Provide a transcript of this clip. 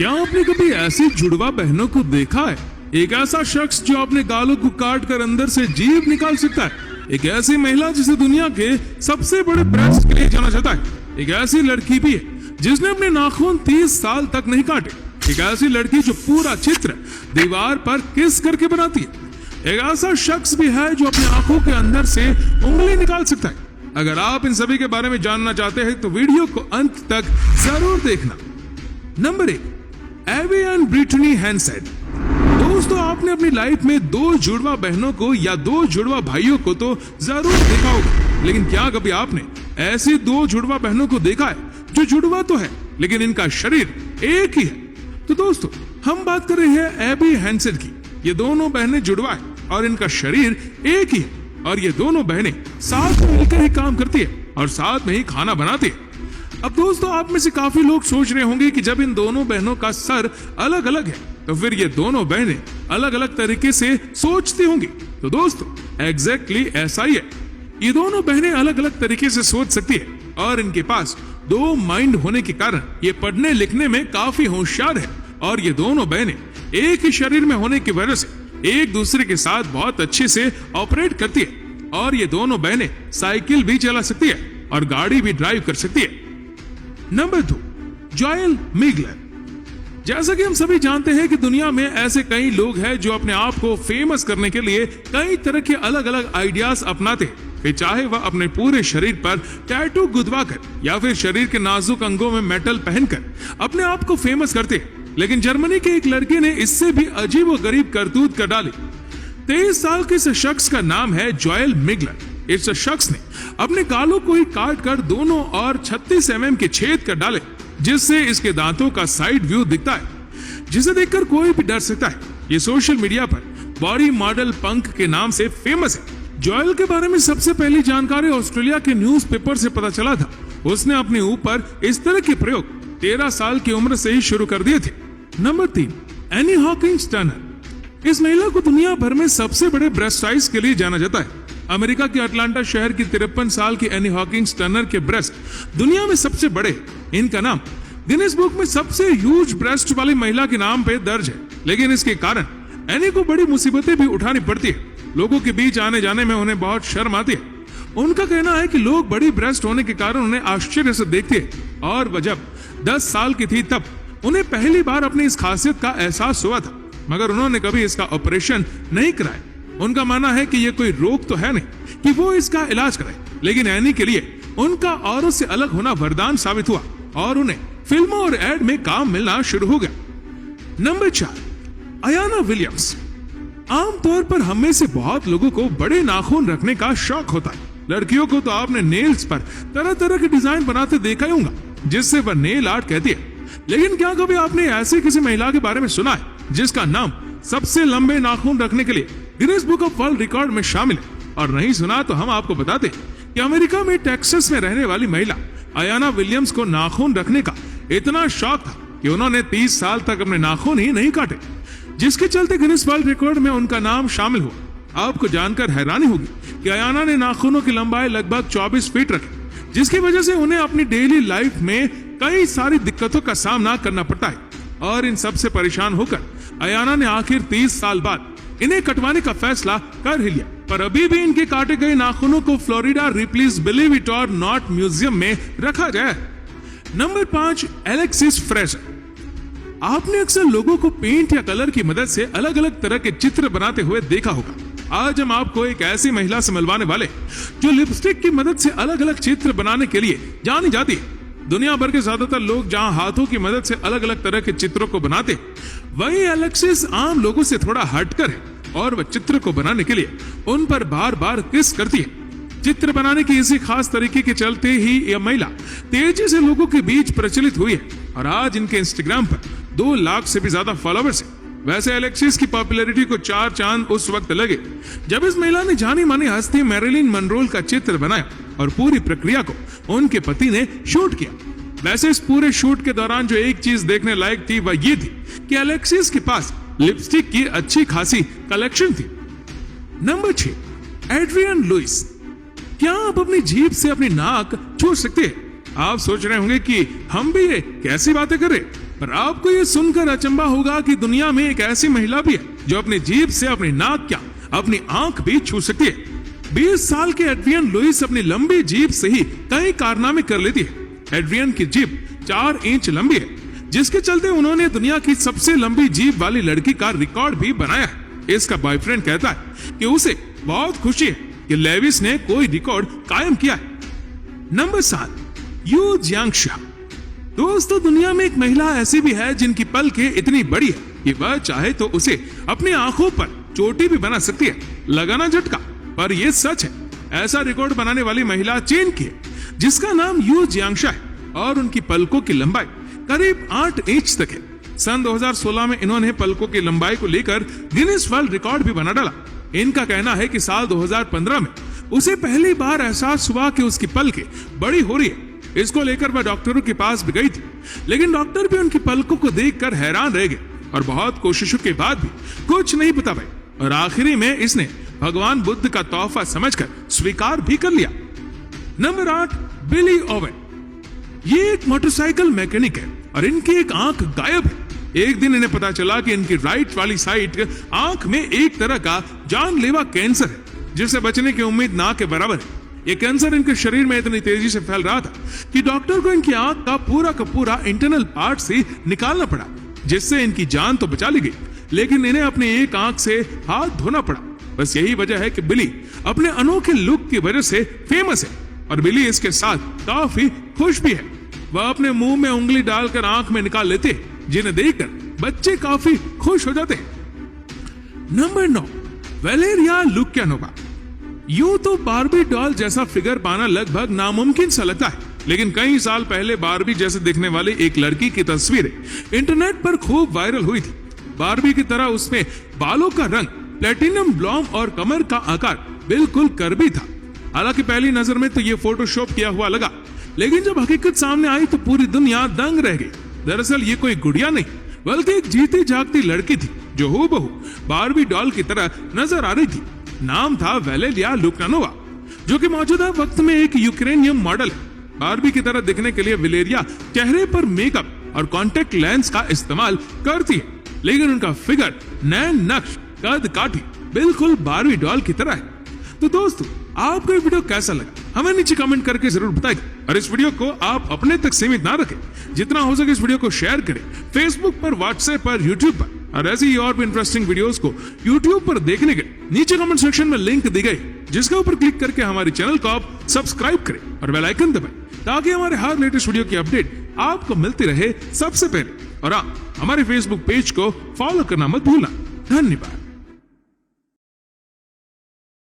क्या आपने कभी ऐसी जुड़वा बहनों को देखा है? एक ऐसा शख्स जो अपने गालों को काट कर अंदर से जीभ निकाल सकता है। एक ऐसी महिला जिसे दुनिया के सबसे बड़े ब्रेस्ट के लिए जाना जाता है। एक ऐसी लड़की भी है जिसने अपने नाखून 30 साल तक नहीं काटे। एक ऐसी लड़की जो पूरा चित्र दीवार पर किस करके बनाती है। एक ऐसा शख्स भी है जो अपनी आंखों के अंदर से उंगली निकाल सकता है। अगर आप इन सभी के बारे में जानना चाहते हैं तो वीडियो को अंत तक जरूर देखना। Number 1, Abby and Brittany Hansen. दोस्तों, आपने अपनी लाइफ में 2 जुड़वा बहनों को या 2 जुड़वा भाइयों को तो जरूर देखा होगा, लेकिन क्या कभी आपने ऐसी 2 जुड़वा बहनों को देखा है जो जुड़वा तो है लेकिन इनका शरीर एक ही है? तो दोस्तों, हम बात कर रहे हैं एबी हैंसेन की। ये दोनों बहनें जुड़वा है और इनका शरीर एक ही है और ये दोनों बहनें साथ में मिलकर ही काम करती है और साथ में ही खाना बनाती है। अब दोस्तों, आप में से काफी लोग सोच रहे होंगे कि जब इन दोनों बहनों का सर अलग अलग है तो फिर ये दोनों बहनें अलग अलग तरीके से सोचती होंगी। तो दोस्तों, एग्जैक्टली ऐसा ही है। ये दोनों बहनें अलग अलग तरीके से सोच सकती है और इनके पास 2 माइंड होने के कारण ये पढ़ने लिखने में काफी होशियार है। और ये दोनों बहनें एक ही शरीर में होने की वजह से एक दूसरे के साथ बहुत अच्छे से ऑपरेट करती है। और ये दोनों बहनें साइकिल भी चला सकती है और गाड़ी भी ड्राइव कर सकती है। Number 2, Joel Migler. जैसा कि हम सभी जानते हैं कि दुनिया में ऐसे कई लोग हैं जो अपने आप को फेमस करने के लिए कई तरह के अलग अलग आइडियाज अपनाते हैं, फिर चाहे वह अपने पूरे शरीर पर टैटू गुदवा कर या फिर शरीर के नाजुक अंगों में मेटल पहनकर अपने आप को फेमस करते हैं। लेकिन जर्मनी के एक लड़के ने इससे भी अजीब व गरीब करतूत कर डाली। 23 साल के इस शख्स का नाम है जोएल मिगलर। इस शख्स ने अपने गालों को ही काट कर दोनों और 36 mm के छेद कर डाले, जिससे इसके दांतों का साइड व्यू दिखता है, जिसे देखकर कोई भी डर सकता है। ये सोशल मीडिया पर बॉडी मॉडल पंक के नाम से फेमस है। जोएल के बारे में सबसे पहली जानकारी ऑस्ट्रेलिया के न्यूज़पेपर से पता चला था। उसने अपने ऊपर इस तरह के प्रयोग 13 साल की उम्र से ही शुरू कर दिए थे। Number 3, any Hawkins Turner. इस महिला को दुनिया भर में सबसे बड़े ब्रेस्ट साइज के लिए जाना जाता है। अमेरिका के अटलांटा शहर की 53 साल की एनी हॉकिंस टर्नर के ब्रेस्ट दुनिया में सबसे बड़े। इनका नाम गिनीज बुक में सबसे ह्यूज ब्रेस्ट वाली महिला के नाम पे दर्ज है। लेकिन इसके कारण एनी को बड़ी मुसीबतें भी उठानी पड़ती है। लोगों के बीच आने जाने में उन्हें बहुत शर्म आती है। उनका कहना है कि लोग बड़ी ब्रेस्ट होने के कारण उन्हें आश्चर्य से देखते हैं और वह जब 10 साल की थी तब उन्हें पहली बार अपनी इस खासियत का एहसास हुआ था, मगर उन्होंने कभी इसका ऑपरेशन नहीं कराया। उनका मानना है कि यह कोई रोग तो है नहीं कि वो इसका इलाज कराए, लेकिन एनी के लिए उनका औरों से अलग होना वरदान साबित हुआ और उन्हें फिल्मों और एड में काम मिलना शुरू हो गया। Number 4, Ayana Williams. आमतौर पर हम में से बहुत लोगों को बड़े नाखून रखने का शौक होता है। लड़कियों को तो आपने नेल्स पर तरह तरह के डिजाइन बनाते देखा ही होगा, जिससे वह नेल आर्ट कहती है। लेकिन क्या कभी आपने ऐसी किसी महिला के बारे में सुना है जिसका नाम सबसे लंबे नाखून रखने के लिए Guinness book of world record में शामिल है? और नहीं सुना तो हम आपको बताते हैं कि अमेरिका में टेक्सास में रहने वाली महिला अयाना विलियम्स को नाखून रखने का इतना शौक था कि उन्होंने 30 साल तक अपने नाखून ही नहीं काटे, जिसके चलते गिनीज वर्ल्ड रिकॉर्ड में उनका नाम शामिल हुआ। आपको जानकर हैरानी होगी कि अयाना ने नाखूनों की लंबाई लगभग 24 फीट रखी, जिसकी वजह से उन्हें अपनी डेली लाइफ में कई सारी दिक्कतों का सामना करना पड़ता है। और इन सब से परेशान होकर अयाना ने आखिर 30 साल बाद इन्हें कटवाने का फैसला कर ही लिया। पर अभी भी इनके काटे गए नाखूनों को फ्लोरिडा रिप्लीज बिलीव इट और नॉट म्यूजियम में रखा गया है। Number 5, Alexis Fraser. आपने अक्सर लोगों को पेंट या कलर की मदद से अलग अलग तरह के चित्र बनाते हुए देखा होगा। आज हम आपको एक ऐसी महिला से मिलवाने वाले जो लिपस्टिक की मदद से अलग अलग चित्र बनाने के लिए जानी जाती है। दुनिया भर के ज्यादातर लोग जहां हाथों की मदद से अलग अलग तरह के चित्रों को बनाते, वहीं एलेक्सिस आम लोगों से थोड़ा हटकर है और वह चित्र को बनाने के लिए उन पर बार बार किस करती है। चित्र बनाने की इसी खास तरीके के चलते ही यह महिला तेजी से लोगों के बीच प्रचलित हुई है और आज इनके इंस्टाग्राम पर 2 लाख से भी ज्यादा फॉलोअर्स हैं। वैसे एलेक्सिस की पॉपुलैरिटी को 4 चांद उस वक्त लगे जब इस महिला ने जानी मानी हस्ती मैरिलिन मनरोल का चित्र बनाया और पूरी प्रक्रिया को उनके पति ने शूट किया। वैसे इस पूरे शूट के दौरान जो एक चीज देखने लायक थी वह ये थी कि एलेक्सिस के पास लिपस्टिक की अच्छी खासी कलेक्शन थी। Number 6, Adrian Lewis. क्या आप अपनी जीभ से अपनी नाक छू सकते हैं? आप सोच रहे होंगे कि हम भी ये कैसी बातें कर रहे, पर आपको ये सुनकर अचंभा होगा कि दुनिया में एक ऐसी महिला भी है जो अपनी जीभ से अपनी नाक क्या अपनी आंख भी छू सकती है। 20 साल के एड्रियन लुइस अपनी लंबी जीभ से ही कई कारनामे कर लेती है। एड्रियन की जीभ 4 इंच लंबी है, जिसके चलते उन्होंने दुनिया की सबसे लंबी जीभ वाली लड़की का रिकॉर्ड भी बनाया है। इसका बॉयफ्रेंड कहता है कि उसे बहुत खुशी है कि लेविस ने कोई रिकॉर्ड कायम किया है। Number 7, Yu Jiangsha. दोस्तों, दुनिया में एक महिला ऐसी भी है जिनकी पलकें इतनी बड़ी है कि वह चाहे तो उसे अपनी आंखों पर चोटी भी बना सकती है, लगाना झटका। पर यह सच है, ऐसा रिकॉर्ड बनाने वाली महिला चीन की है, जिसका नाम यू जियांगशा है और उनकी पलकों की लंबाई करीब 8 इंच तक है। सन 2016 में इन्होंने पलकों की लंबाई को लेकर गिनीज वर्ल्ड रिकॉर्ड भी बना डाला। इनका कहना है कि साल 2015 में उसे पहली बार एहसास हुआ कि उसकी पलकें बड़ी हो रही है। इसको लेकर वह डॉक्टरों के पास भी गई थी, लेकिन डॉक्टर भी उनकी पलकों को देखकर हैरान रह गए और बहुत कोशिशों के बाद भी कुछ नहीं बता पाए। और आखिरी में इसने भगवान बुद्ध का तोहफा समझकर स्वीकार भी कर लिया। नंबर 8, बिली ओवेन। ये एक मोटरसाइकिल मैकेनिक है और इनकी एक आंख गायब है। एक दिन इन्हें पता चला कि इनकी राइट वाली साइड आंख में एक तरह का जानलेवा कैंसर है, जिससे बचने की उम्मीद ना के बराबर है। ये कैंसर इनके शरीर में इतनी तेजी से फैल रहा था कि डॉक्टर को इनकी आंख का पूरा इंटरनल पार्ट से निकालना पड़ा, जिससे इनकी जान तो बचा ली गई, लेकिन इन्हें अपनी एक आंख से हाथ धोना पड़ा। बस यही वजह है कि बिली अपने अनोखे लुक की वजह से फेमस है और बिली इसके साथ काफी खुश भी है। वह अपने मुंह में उंगली डालकर आंख में निकाल लेते हैं, जिन्हें देखकर बच्चे काफी खुश हो जाते हैं। Number 9, वैलेरिया Lukyanova. यूं तो बार्बी डॉल जैसा फिगर पाना लगभग नामुमकिन सा लगता है, लेकिन कई साल पहले बार्बी जैसे दिखने वाली एक लड़की की तस्वीरें इंटरनेट पर खूब वायरल हुई थी। बार्बी की तरह उसमें बालों का रंग प्लेटिनम ब्लॉन्ड और कमर का आकार बिल्कुल कर्वी था। हालांकि पहली नजर में तो ये फोटोशॉप किया हुआ लगा, लेकिन जब हकीकत सामने आई तो पूरी दुनिया दंग रह गई। दरअसल ये कोई गुड़िया नहीं, बल्कि एक जीती जागती लड़की थी जो हूबहू बार्बी डॉल की तरह नजर आ रही थी। नाम था वैलेरिया लुक्यानोवा, जो कि मौजूदा वक्त में एक यूक्रेनियन मॉडल है। बार्बी की तरह दिखने के लिए वैलेरिया चेहरे पर मेकअप और कॉन्टेक्ट लेंस का इस्तेमाल करती है, लेकिन उनका फिगर, नैन नक्श, कद काठी बिल्कुल बार्बी डॉल की तरह है। तो दोस्तों, आपको ये वीडियो कैसा लगा हमें नीचे कमेंट करके जरूर बताइए, और इस वीडियो को आप अपने तक सीमित ना रखें, जितना हो सके इस वीडियो को शेयर करें फेसबुक पर, व्हाट्सएप पर, यूट्यूब पर। और ऐसी ही और भी इंटरेस्टिंग वीडियोस को यूट्यूब पर देखने के नीचे कमेंट सेक्शन में लिंक दी गई, जिसके ऊपर क्लिक करके हमारे चैनल को आप सब्सक्राइब करें और बेल आइकन दबाएं, ताकि हमारे हर लेटेस्ट वीडियो की अपडेट आपको मिलती रहे सबसे पहले। और आप हमारे फेसबुक पेज को फॉलो करना मत भूलना। धन्यवाद।